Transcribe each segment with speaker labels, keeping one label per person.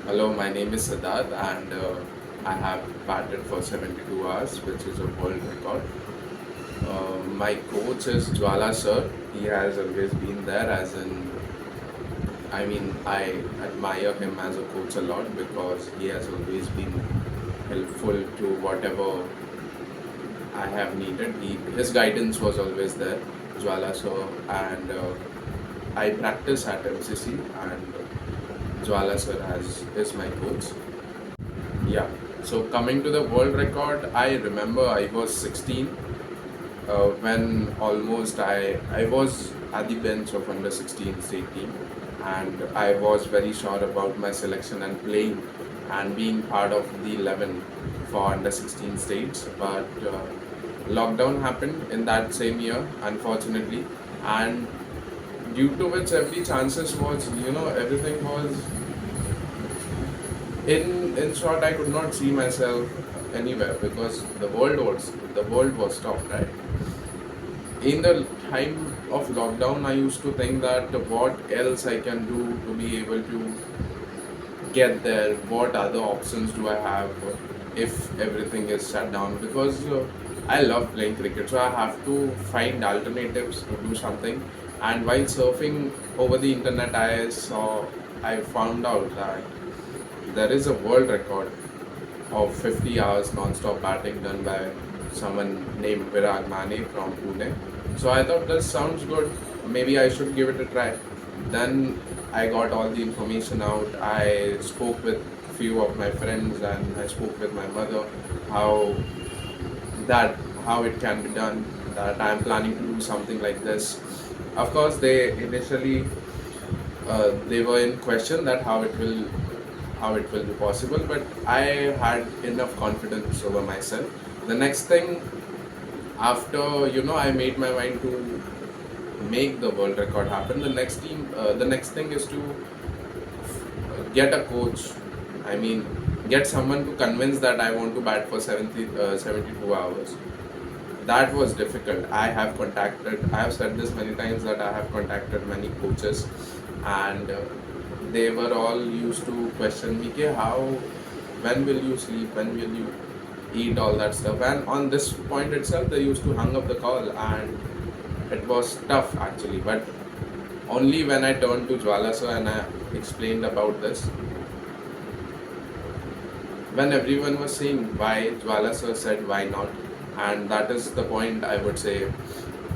Speaker 1: Hello, my name is Siddharth and I have batted for 72 hours, which is a world record. My coach is Jwala sir. He has always been there I admire him as a coach a lot because he has always been helpful to whatever I have needed. His guidance was always there, Jwala sir, and I practice at MCC and Jwala sir is my coach. Yeah. So coming to the world record, I remember I was 16 when almost I was at the bench of under 16 state team, and I was very sure about my selection and playing and being part of the 11 for under 16 states. But lockdown happened in that same year, unfortunately, and due to which every chances was, everything was in short, I could not see myself anywhere because the world was stopped, right? In the time of lockdown, I used to think that what else I can do to be able to get there, what other options do I have if everything is shut down, because I love playing cricket, so I have to find alternatives to do something. And while surfing over the internet, I found out that there is a world record of 50 hours non-stop batting done by someone named Virag Mane from Pune. So I thought this sounds good. Maybe I should give it a try. Then I got all the information out. I spoke with few of my friends and I spoke with my mother how that how it can be done. That I am planning to do something like this. Of course, they initially they were in question that how it will be possible, but I had enough confidence over myself. The next thing, after I made my mind to make the world record happen, the next thing is to get a coach. I mean, get someone to convince that I want to bat for 72 hours. That was difficult. I have said this many times that I have contacted many coaches, and they were all used to question me, "Ke, when will you sleep? When will you eat?" All that stuff. And on this point itself, they used to hang up the call, and it was tough actually. But only when I turned to Jwala sir and I explained about this, when everyone was saying why, Jwala sir said why not, and that is the point I would say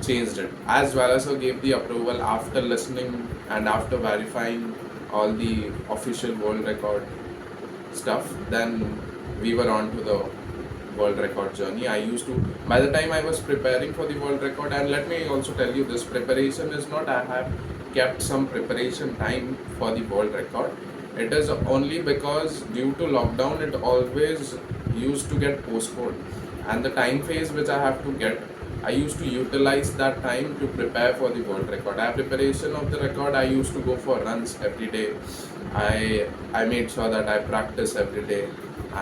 Speaker 1: changed it. As Jwala sir gave the approval after listening and after verifying all the official world record stuff, then we were on to the world record journey. By the time I was preparing for the world record, and let me also tell you, this preparation is not I have kept some preparation time for the world record. It is only because due to lockdown, it always used to get postponed, and the time phase which I have to get, I used to utilize that time to prepare for the world record. Preparation of the record, I used to go for runs every day. I made sure that I practice every day,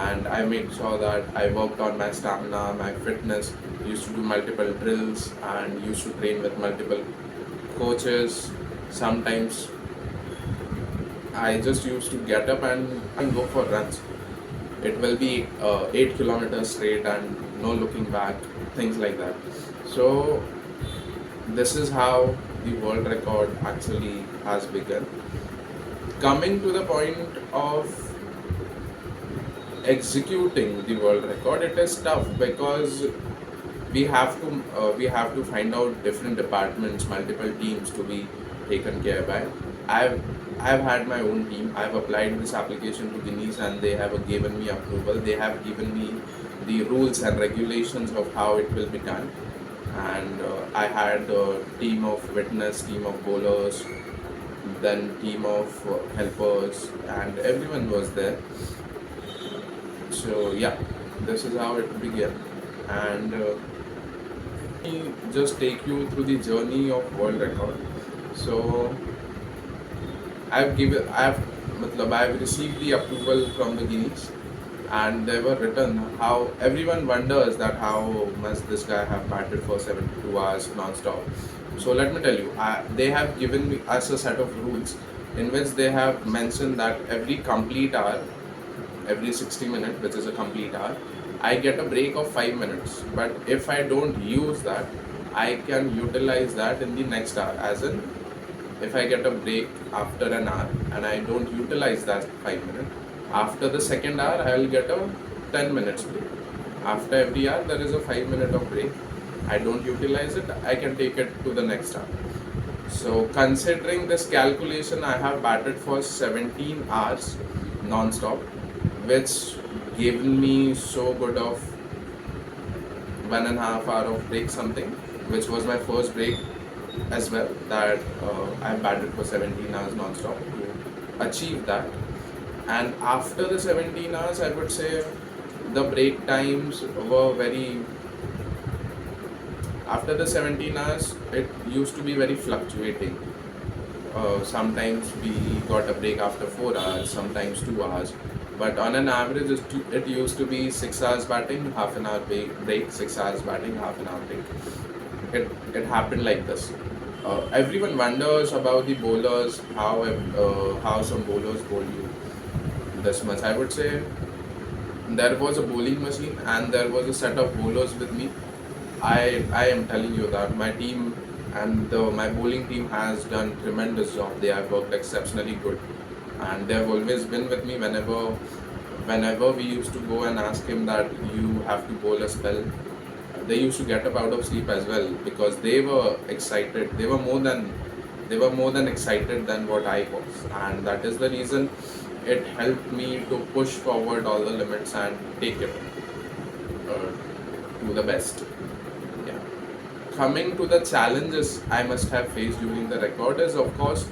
Speaker 1: and I made sure that I worked on my stamina, my fitness. Used to do multiple drills and used to train with multiple coaches. Sometimes I just used to get up and go for runs. It will be 8 kilometers straight and no looking back, things like that. So this is how the world record actually has begun. Coming to the point of executing the world record, it is tough because we have to find out different departments, multiple teams to be taken care by. I've had my own team. I've applied this application to Guinness and they have given me approval. They have given me the rules and regulations of how it will be done. And I had a team of witness, team of bowlers, then team of helpers, and everyone was there. So yeah, this is how it began. And let me just take you through the journey of world record. So I've received the approval from the Guinness, and they were written how everyone wonders that how much this guy have batted for 72 hours non-stop. So let me tell you, they have given us a set of rules in which they have mentioned that every complete hour, every 60 minutes, which is a complete hour, I get a break of 5 minutes. But if I don't use that, I can utilize that in the next hour. As in, if I get a break after an hour and I don't utilize that 5 minutes, after the second hour, I will get a 10 minutes break. After every hour, there is a 5 minute of break. I don't utilize it, I can take it to the next hour. So considering this calculation, I have batted for 17 hours non-stop, which given me so good of 1.5 hour of break something, which was my first break as well, that I batted for 17 hours non-stop to achieve that. And after the 17 hours, I would say the break times were very, after the 17 hours, it used to be very fluctuating. Sometimes we got a break after 4 hours, sometimes 2 hours. But on an average, it used to be 6 hours batting, half an hour break, 6 hours batting, half an hour break. It happened like this. Everyone wonders about the bowlers, how some bowlers bowl you this much. I would say there was a bowling machine and there was a set of bowlers with me. I am telling you that my team and my bowling team has done tremendous job. They have worked exceptionally good, and they have always been with me whenever we used to go and ask him that you have to bowl a spell. They used to get up out of sleep as well, because they were excited. They were more than excited than what I was, and that is the reason it helped me to push forward all the limits and take it to the best. Yeah. Coming to the challenges I must have faced during the record is, of course,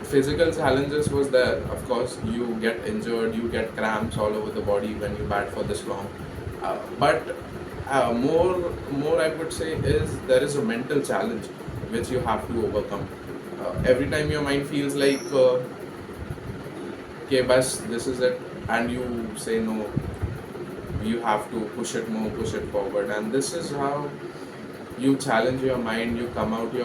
Speaker 1: physical challenges was there. Of course, you get injured, you get cramps all over the body when you bat for this long. But more I would say is there is a mental challenge which you have to overcome. Every time your mind feels like, okay, bus, this is it, and you say no, you have to push it more, push it forward, and this is how you challenge your mind. You come out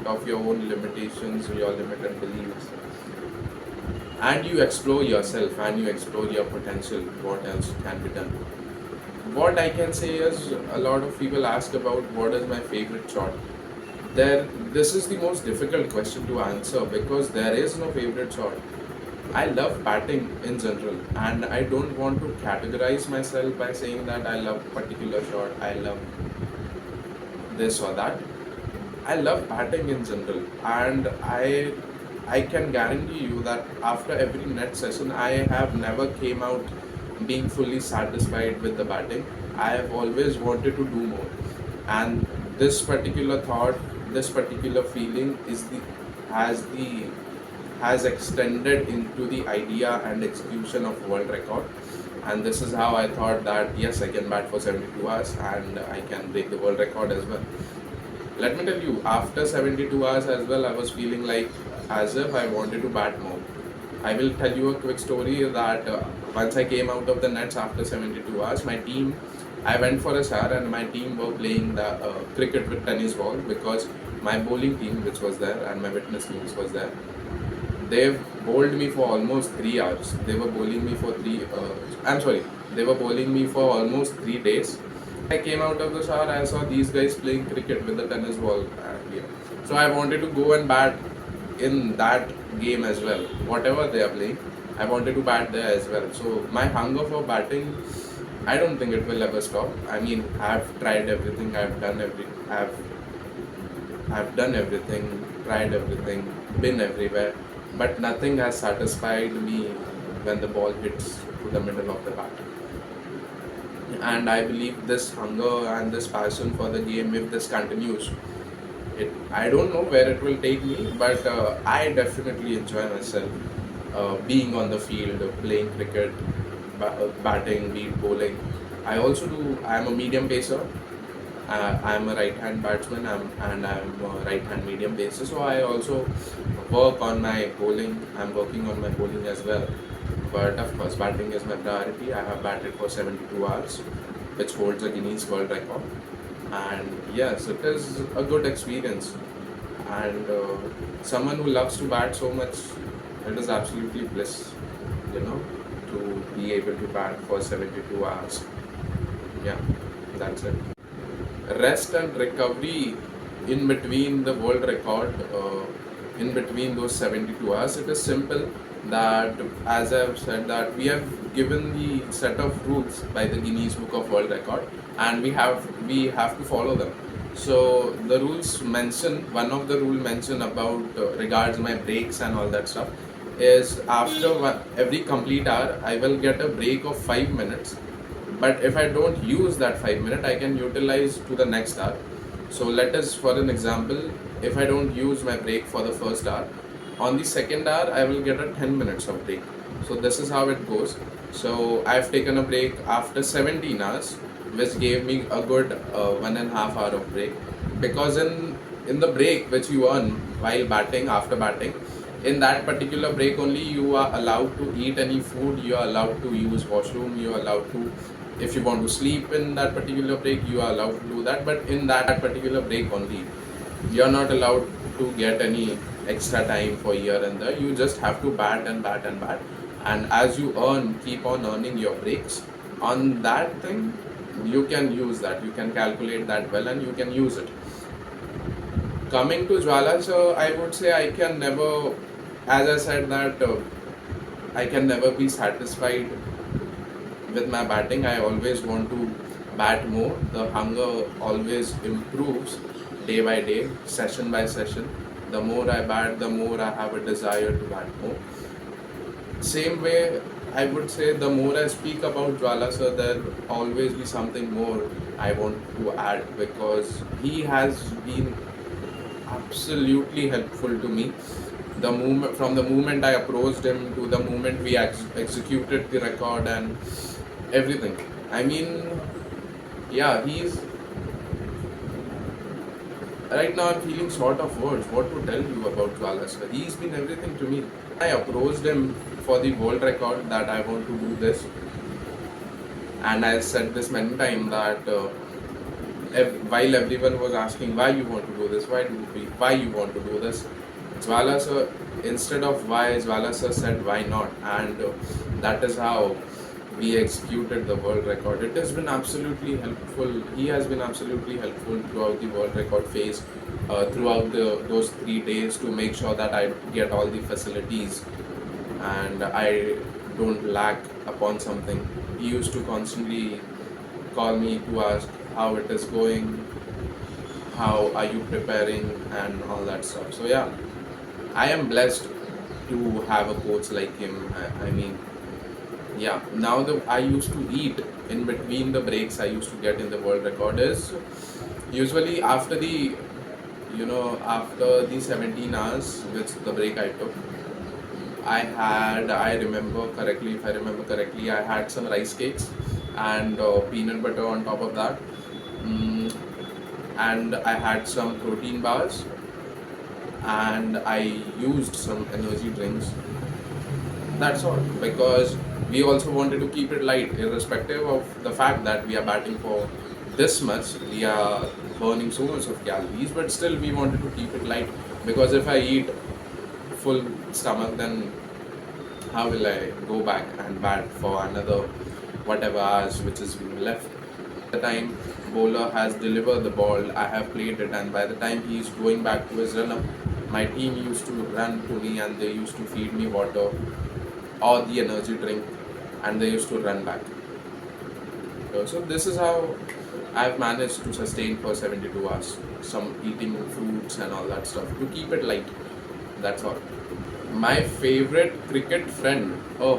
Speaker 1: of your own limitations, your limited beliefs, and you explore yourself and you explore your potential. What else can be done? What I can say is, a lot of people ask about what is my favorite shot. This is the most difficult question to answer, because there is no favorite shot. I love batting in general, and I don't want to categorize myself by saying that I love particular shot, I love this or that. I love batting in general, and I can guarantee you that after every net session, I have never came out being fully satisfied with the batting. I have always wanted to do more, and this particular thought, this particular feeling has extended into the idea and execution of world record. And this is how I thought that yes, I can bat for 72 hours and I can break the world record as well. Let me tell you, after 72 hours as well, I was feeling like as if I wanted to bat more. I will tell you a quick story that once I came out of the nets after 72 hours, I went for a shower and my team were playing the cricket with tennis ball, because my bowling team, which was there, and my fitness team, which was there, they've bowled me for almost 3 hours. They were bowling me for they were bowling me for almost 3 days. I came out of the shower, I saw these guys playing cricket with the tennis ball. Yeah. So I wanted to go and bat in that game as well. Whatever they are playing, I wanted to bat there as well. So my hunger for batting, I don't think it will ever stop. I mean, I've tried everything, I've done everything, tried everything, been everywhere, but nothing has satisfied me when the ball hits to the middle of the bat. And I believe this hunger and this passion for the game, if this continues, I don't know where it will take me, but I definitely enjoy myself being on the field, playing cricket, batting, be it bowling. I'm a medium pacer. I'm a right-hand batsman, and I'm a right-hand medium pacer. So I also work on my bowling. I'm working on my bowling as well. But of course, batting is my priority. I have batted for 72 hours, which holds a Guinness World Record. And yes, it is a good experience. and someone who loves to bat so much, it is absolutely bliss, you know, to be able to bat for 72 hours. Yeah, that's it. Rest and recovery in between the world record, in between those 72 hours, it is simple that, as I've said, that we have given the set of rules by the Guinness Book of World Record, and we have to follow them. So the rules mention, one of the rule mention about regards my breaks and all that stuff, is after every complete hour I will get a break of 5 minutes, but if I don't use that 5 minutes, I can utilize to the next hour. So let us, for an example, if I don't use my break for the first hour, on the second hour I will get a 10 minutes of break. So this is how it goes. So I've taken a break after 17 hours, which gave me a good 1.5 hour of break, because in the break which you earn while batting, after batting, in that particular break only you are allowed to eat any food, you are allowed to use washroom, you are allowed to, if you want to sleep in that particular break, you are allowed to do that, but in that particular break only, you are not allowed to get any extra time for here and there. You just have to bat and bat and bat, and as you keep on earning your breaks on that thing, you can use that, you can calculate that well, and you can use it. Coming to Jwala, so I would say I can never, as I said that I can never be satisfied with my batting. I always want to bat more. The hunger always improves day by day, session by session. The more I bat, the more I have a desire to bat more. Same way, I would say the more I speak about Jwala sir, there will always be something more I want to add, because he has been absolutely helpful to me. From the moment I approached him to the moment we executed the record and everything. I mean, yeah, right now I'm feeling short of words. What to tell you about Jwala sir? He's been everything to me. I approached him for the world record that I want to do this, and I said this many times that while everyone was asking why you want to do this, why you want to do this, Jwala sir, instead of why, Jwala sir said why not, and that is how we executed the world record. It has been absolutely helpful. He has been absolutely helpful throughout the world record phase, throughout those 3 days, to make sure that I get all the facilities and I don't lack upon something. He used to constantly call me to ask how it is going, how are you preparing, and all that stuff. So yeah, I am blessed to have a coach like him. I mean, yeah, now I used to eat in between the breaks I used to get in the world record is usually after the, after the 17 hours, which the break I took, I remember correctly, if I remember correctly, I had some rice cakes and peanut butter on top of that. And I had some protein bars, and I used some energy drinks. That's all, because we also wanted to keep it light, irrespective of the fact that we are batting for this much, we are burning so much of calories, but still we wanted to keep it light, because if I eat full stomach, then how will I go back and bat for another whatever hours which is left? By the time bowler has delivered the ball, I have played it, and by the time he is going back to his run-up, my team used to run to me and they used to feed me water or the energy drink, and they used to run back. So this is how I've managed to sustain for 72 hours, some eating fruits and all that stuff, to keep it light. That's all. My favorite cricket friend. Oh,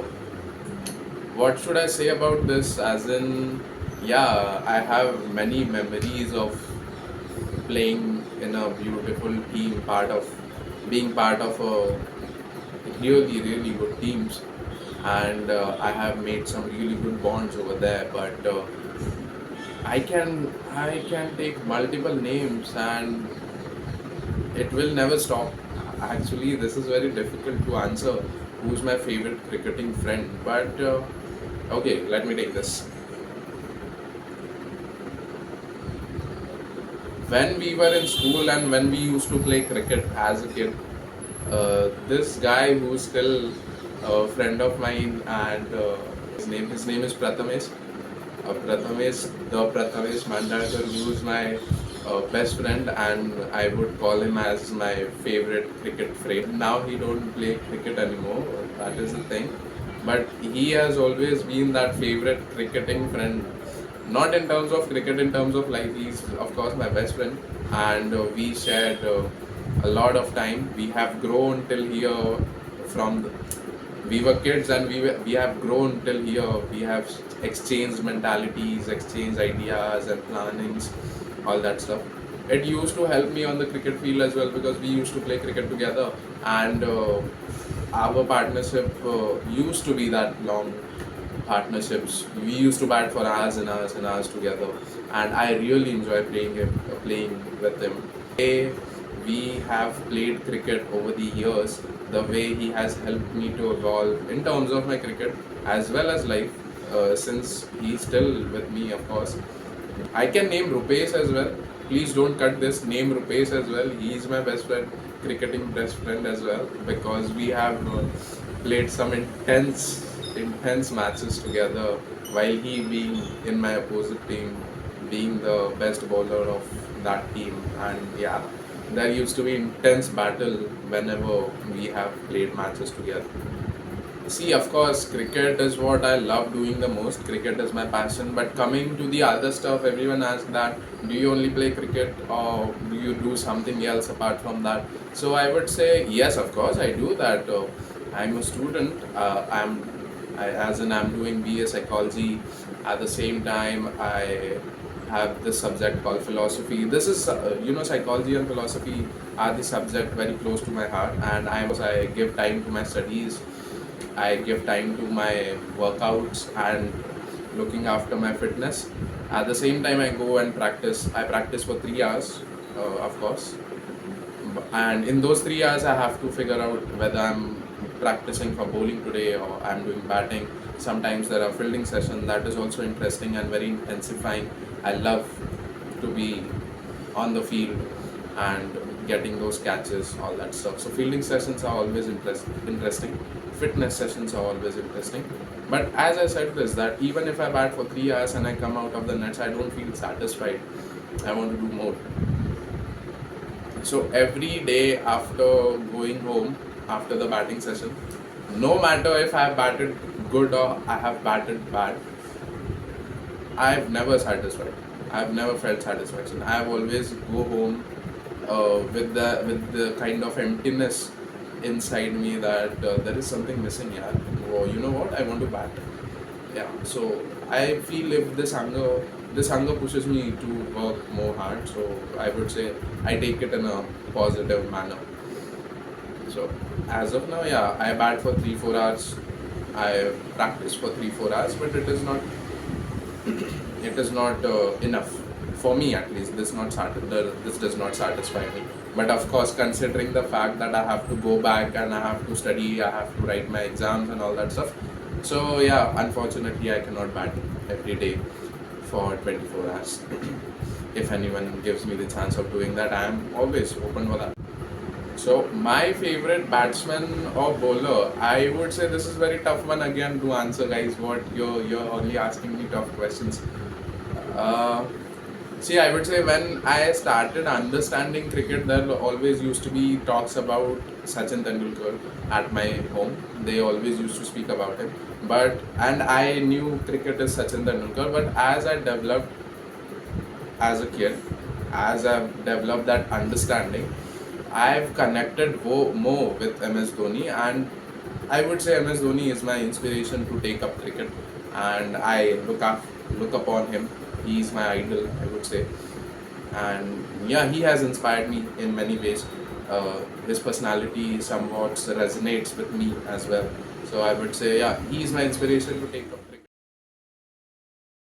Speaker 1: what should I say about this? As in, yeah, I have many memories of playing in a beautiful team, being part of a really, really good teams, and I have made some really good bonds over there. But I can take multiple names and it will never stop. Actually, this is very difficult to answer. Who's my favorite cricketing friend? But okay, let me take this. when we were in school and when we used to play cricket as a kid, this guy who's still a friend of mine, and his name is Prathamesh. Prathamesh Mandalkar, who is my best friend, and I would call him as my favorite cricket friend. Now he don't play cricket anymore, that is the thing. But he has always been that favorite cricketing friend. Not in terms of cricket, in terms of life, he's of course my best friend, and we shared a lot of time. We have grown till here from we were kids, and we have grown till here. We have exchanged mentalities, exchanged ideas and plannings, all that stuff. It used to help me on the cricket field as well, because we used to play cricket together, and our partnership used to be that long partnerships. We used to bat for hours and hours and hours together, and I really enjoy playing with him. We have played cricket over the years. The way he has helped me to evolve in terms of my cricket as well as life, since he's still with me, of course. I can name Rupesh as well. Please don't cut this. Name Rupesh as well. He is my best friend, cricketing best friend as well, because we have played some intense matches together, while he being in my opposite team, being the best bowler of that team. And yeah, there used to be intense battle whenever we have played matches together. See, of course, cricket is what I love doing the most. Cricket is my passion. But coming to the other stuff, everyone asks that, do you only play cricket or do you do something else apart from that? So I would say, yes, of course, I do that. I'm a student. I'm doing BA psychology. At the same time, I have this subject called philosophy. This is, psychology and philosophy are the subject very close to my heart, and I give time to my studies. I give time to my workouts and looking after my fitness. At the same time, I go and practice. I practice for 3 hours, of course. And in those 3 hours, I have to figure out whether I'm practicing for bowling today or I'm doing batting. Sometimes there are fielding sessions. That is also interesting and very intensifying. I love to be on the field and getting those catches, all that stuff. So fielding sessions are always interesting. Fitness sessions are always interesting. But as I said this, that even if I bat for 3 hours and I come out of the nets, I don't feel satisfied. I want to do more. So every day after going home, after the batting session, no matter if I have batted good or I have batted bad, I've never satisfied. I've never felt satisfaction. I've always go home with the kind of emptiness inside me that there is something missing here. Oh, you know what? I want to bat. Yeah. So I feel if this hunger pushes me to work more hard. So I would say I take it in a positive manner. So as of now, yeah, I bat for 3-4 hours. I practice for 3-4 hours, but it is not enough for me, at least. This does not satisfy me. But of course, considering the fact that I have to go back and I have to study, I have to write my exams and all that stuff. So yeah, unfortunately, I cannot bat every day for 24 hours. If anyone gives me the chance of doing that, I am always open for that. So my favorite batsman or bowler, I would say this is very tough one again to answer, guys. What you're only asking me tough questions. See, I would say when I started understanding cricket, there always used to be talks about Sachin Tendulkar at my home. They always used to speak about him. And I knew cricket is Sachin Tendulkar. But as I developed as a kid, as I've developed that understanding, I've connected more with MS Dhoni, and I would say MS Dhoni is my inspiration to take up cricket, and I look upon him. He's my idol, I would say, and yeah, he has inspired me in many ways. His personality somewhat resonates with me as well. So I would say, yeah, he is my inspiration to take up.